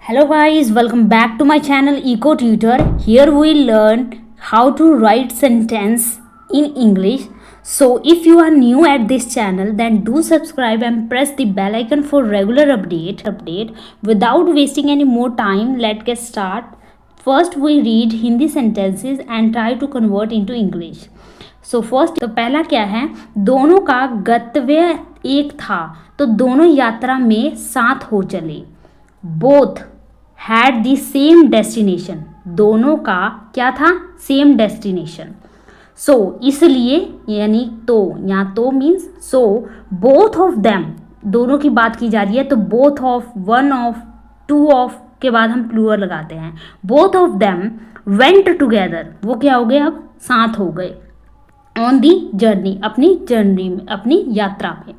Hello guys, welcome back to my channel Eco Tutor. Here we learn how to write sentence in English. So if you are new at this channel, then do subscribe and press the bell icon for regular update. Without wasting any more time, let's get start. First we read Hindi sentences and try to convert into English. So first तो पहला क्या है, दोनों का गंतव्य एक था तो दोनों यात्रा में साथ हो चले. Both had the same destination, दोनों का क्या था, सेम डेस्टिनेशन. सो इसलिए यानी तो, यहाँ तो means so both of them, दोनों की बात की जा रही है तो both of, one of, two of के बाद हम प्लूरल लगाते हैं. Both of them went together, वो क्या हो गए, अब साथ हो गए. ऑन दी जर्नी, अपनी जर्नी में, अपनी यात्रा में.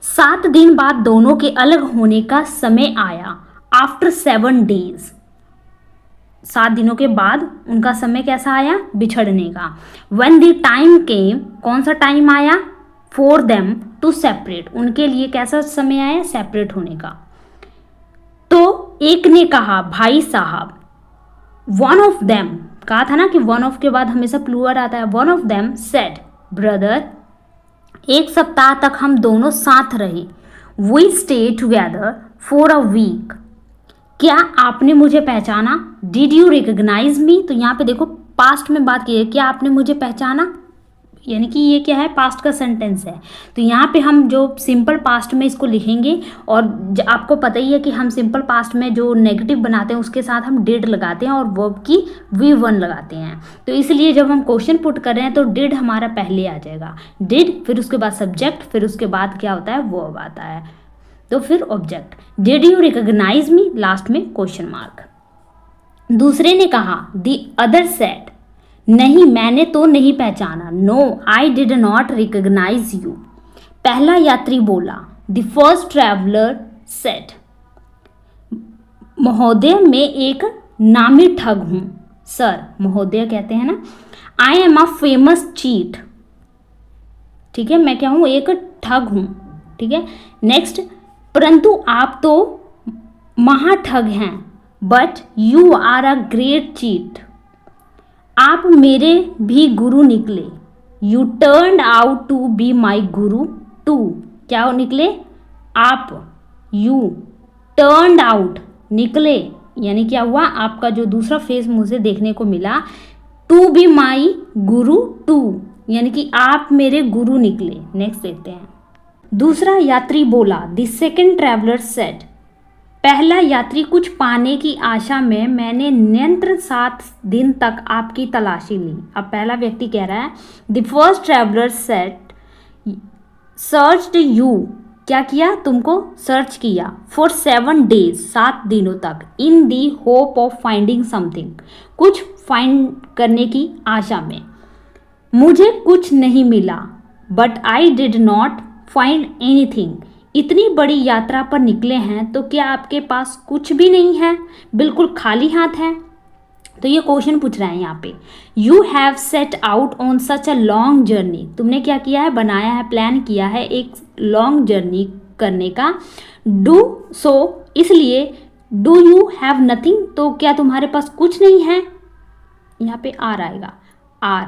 7 दिन बाद दोनों के अलग होने का समय आया. आफ्टर 7 days, 7 दिनों के बाद उनका समय कैसा आया, बिछड़ने का. व्हेन द टाइम केम, कौन सा टाइम आया, फॉर देम टू सेपरेट, उनके लिए कैसा समय आया, सेपरेट होने का. तो एक ने कहा, भाई साहब. वन ऑफ देम, कहा था ना कि वन ऑफ के बाद हमेशा प्लूरल आता है. One of them said, brother, एक सप्ताह तक हम दोनों साथ रहे. We stay together for a week, क्या आपने मुझे पहचाना. डिड यू रिकग्नाइज मी, तो यहाँ पे देखो पास्ट में बात की है, क्या आपने मुझे पहचाना, यानी कि ये क्या है, पास्ट का सेंटेंस है. तो यहाँ पे हम जो सिंपल पास्ट में इसको लिखेंगे, और आपको पता ही है कि हम सिंपल पास्ट में जो नेगेटिव बनाते हैं उसके साथ हम डिड लगाते हैं और वर्ब की V1 लगाते हैं. तो इसलिए जब हम क्वेश्चन पुट कर रहे हैं तो डिड हमारा पहले आ जाएगा. डिड, फिर उसके बाद सब्जेक्ट, फिर उसके बाद क्या होता है, वर्ब आता है, तो फिर object. Did you recognize me, last में क्वेश्चन मार्क. दूसरे ने कहा, द अदर सेड, नहीं मैंने तो नहीं पहचाना. No I did not recognize you. पहला यात्री बोला, द फर्स्ट ट्रैवलर सेड, महोदय मैं एक नामी ठग हूं. सर, महोदय कहते हैं ना. I am a famous cheat, ठीक है, मैं क्या हूं, एक ठग हूं, ठीक है. नेक्स्ट, परंतु आप तो महाठग हैं. But you are a great cheat, आप मेरे भी गुरु निकले. You turned out to be my guru too, क्या निकले, आप. यू टर्न्ड आउट, निकले, यानी क्या हुआ, आपका जो दूसरा फेस मुझे देखने को मिला. To be my guru to, यानी कि आप मेरे गुरु निकले. नेक्स्ट देखते हैं. दूसरा यात्री बोला, द सेकेंड ट्रैवलर सेड, पहला यात्री, कुछ पाने की आशा में मैंने निरंतर 7 दिन तक आपकी तलाशी ली. अब पहला व्यक्ति कह रहा है, the first traveller said searched you, क्या किया, तुमको सर्च किया. फॉर 7 days, 7 दिनों तक. In the hope of finding something, कुछ फाइंड करने की आशा में. मुझे कुछ नहीं मिला. But I did not find anything, इतनी बड़ी यात्रा पर निकले हैं तो क्या आपके पास कुछ भी नहीं है, बिल्कुल खाली हाथ है. तो ये क्वेश्चन पूछ रहा है यहाँ पे. You have set out on such a long journey, तुमने क्या किया है, बनाया है, प्लान किया है एक लॉन्ग जर्नी करने का. डू सो, इसलिए डू यू हैव नथिंग, तो क्या तुम्हारे पास कुछ नहीं है. यहाँ पे आर आएगा, आर,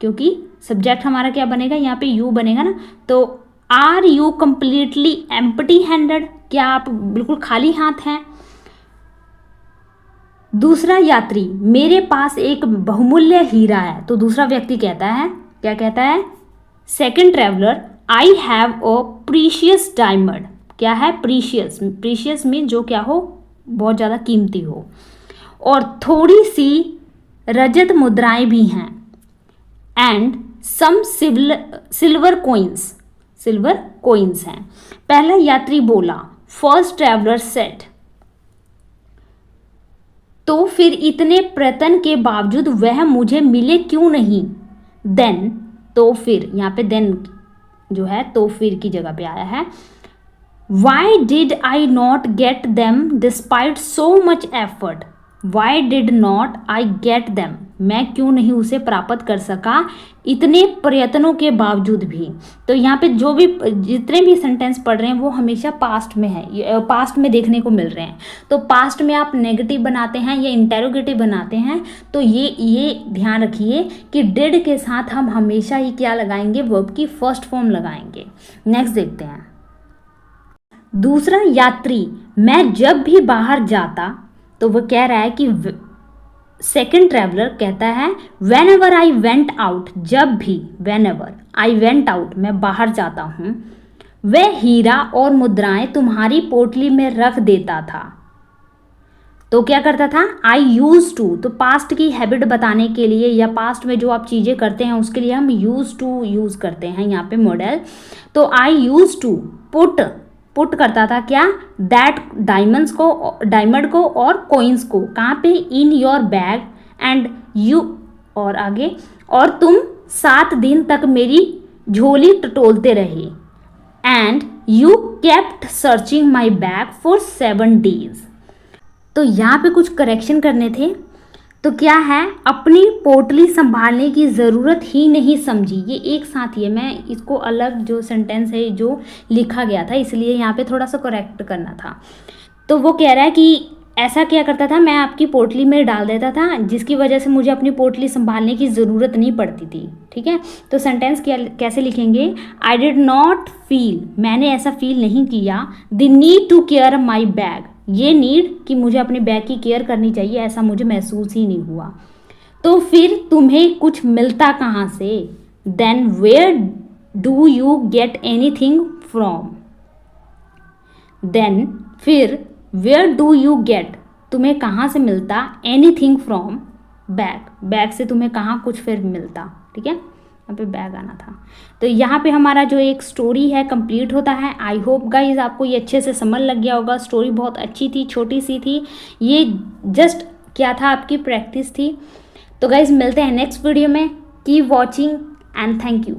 क्योंकि सब्जेक्ट हमारा क्या बनेगा, यहाँ पे यू बनेगा ना. तो are you completely empty handed, क्या आप बिल्कुल खाली हाथ हैं. दूसरा यात्री, मेरे पास एक बहुमूल्य हीरा है. तो दूसरा व्यक्ति कहता है, क्या कहता है, second traveller, I have a precious diamond, क्या है, प्रीशियस. प्रीशियस मीन जो क्या हो, बहुत ज़्यादा कीमती हो. और थोड़ी सी रजत मुद्राएं भी हैं. And some silver coins, silver coins हैं. पहला यात्री बोला, फर्स्ट ट्रैवलर सेड, तो फिर इतने प्रयत्न के बावजूद वह मुझे मिले क्यों नहीं. देन, तो फिर, यहाँ पे देन जो है तो फिर की जगह पे आया है. Why did I not get them despite so much effort, why did not I get them, मैं क्यों नहीं उसे प्राप्त कर सका इतने प्रयत्नों के बावजूद भी। तो यहाँ पे जो भी जितने भी सेंटेंस पढ़ रहे हैं वो हमेशा पास्ट में है, पास्ट में देखने को मिल रहे हैं। तो पास्ट में आप नेगेटिव बनाते हैं या इंटेरोगेटिव बनाते हैं तो ये ध्यान रखिए कि डिड के साथ हम हमेशा ही क्या लगाएंगे, वर्ब की फर्स्ट फॉर्म लगाएंगे। नेक्स्ट देखते हैं। दूसरा, यात्री, मैं जब भी बाहर जाता, तो वो कह रहा है कि सेकेंड ट्रैवलर कहता है when ever I went out, जब भी, when ever I went out, मैं बाहर जाता हूँ, वह हीरा और मुद्राएं तुम्हारी पोटली में रख देता था। तो क्या करता था, आई यूज टू, तो पास्ट की हैबिट बताने के लिए या पास्ट में जो आप चीज़ें करते हैं उसके लिए हम यूज टू यूज़ करते हैं यहाँ पे मॉडल। तो आई यूज टू पुट करता था क्या, दैट डायमंड को और कॉइन्स को, कहाँ पे, in your bag, and you, और आगे, और तुम 7 दिन तक मेरी झोली टटोलते रहे, and you kept searching my bag for 7 days। तो यहाँ पे कुछ करेक्शन करने थे। तो क्या है, अपनी पोटली संभालने की ज़रूरत ही नहीं समझी, ये एक साथ ही है, मैं इसको अलग जो सेंटेंस है जो लिखा गया था इसलिए यहाँ पे थोड़ा सा करेक्ट करना था। तो वो कह रहा है कि ऐसा क्या करता था, मैं आपकी पोटली में डाल देता था जिसकी वजह से मुझे अपनी पोटली संभालने की ज़रूरत नहीं पड़ती थी। ठीक है, तो सेंटेंस कैसे लिखेंगे, आई डिड नॉट फील, मैंने ऐसा फील नहीं किया, the need to care my bag, ये नीड कि मुझे अपने बैग की केयर करनी चाहिए, ऐसा मुझे महसूस ही नहीं हुआ। तो फिर तुम्हें कुछ मिलता कहाँ से, then where do you get anything from, then फिर वेयर डू यू गेट, तुम्हें कहाँ से मिलता, एनीथिंग फ्रॉम बैग से तुम्हें कहाँ कुछ फिर मिलता। ठीक है, यहाँ पे बैग आना था। तो यहाँ पे हमारा जो एक स्टोरी है कंप्लीट होता है। आई होप गाइज आपको ये अच्छे से समझ लग गया होगा। स्टोरी बहुत अच्छी थी, छोटी सी थी, ये जस्ट क्या था, आपकी प्रैक्टिस थी। तो गाइज मिलते हैं नेक्स्ट वीडियो में। Keep watching and thank you.